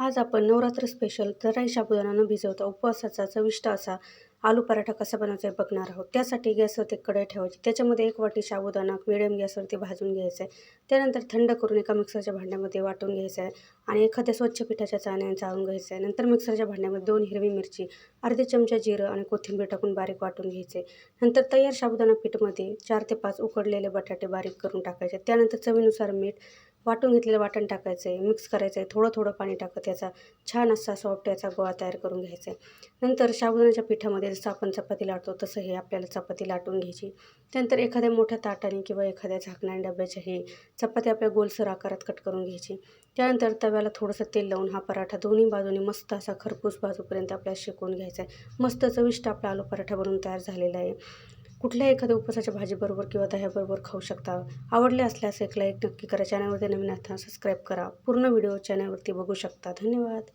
आज आपण नवरात्र स्पेशल जराही साबुदाणा न भिजवता उपवासाचा चविष्ट असा आलू पराठा कसा बनवायचा आहे बघणार आहोत। त्यासाठी गॅसवरती कढई ठेवायची, त्याच्यामध्ये 1 वाटी साबुदाणा मिडियम गॅसवरती भाजून घ्यायचा आहे। त्यानंतर थंड करून एका मिक्सरच्या भांड्यामध्ये वाटून घ्यायचं आहे आणि एखाद्या स्वच्छ पिठाच्या चाळणीने चाळून घ्यायचं आहे। नंतर मिक्सरच्या भांड्यामध्ये 2 हिरवी मिरची, अर्धे चमचा जिरं आणि कोथिंबीर टाकून बारीक वाटून घ्यायचे। नंतर तयार साबुदाणा पीठमध्ये 4 ते 5 उकडलेले बटाटे बारीक करून टाकायचे। त्यानंतर चवीनुसार मीठ, वाटून घेतलेलं वाटण टाकायचं आहे, मिक्स करायचं आहे। थोडं थोडं पाणी टाकत याचा छान असा सॉफ्ट याचा गोळा तयार करून घ्यायचा आहे। नंतर साबुदाण्याच्या पिठामध्ये जसं आपण चपाती लाटतो तसं हे आपल्याला चपाती लाटून घ्यायची। त्यानंतर एखाद्या मोठ्या ताटाने किंवा एखाद्या झाकणाने डब्याच्या ही चपाती आपल्या गोलसर आकारात कट करून घ्यायची। त्यानंतर तव्याला थोडंसं तेल लावून हा पराठा दोन्ही बाजूनी मस्त असा खरपूस भाजूपर्यंत आपल्याला शेकून घ्यायचा आहे। मस्त चविष्ट आपला आलू पराठा बनवून तयार झालेला आहे। कुठल्याही एखाद्या उपवासाच्या भाजीबरोबर किंवा दह्याबरोबर खाऊ शकता। आवडले असल्यास एक लाईक नक्की करा। चॅनलवरती नवीन असताना सबस्क्राईब करा। पूर्ण व्हिडिओ चॅनलवरती बघू शकता। धन्यवाद।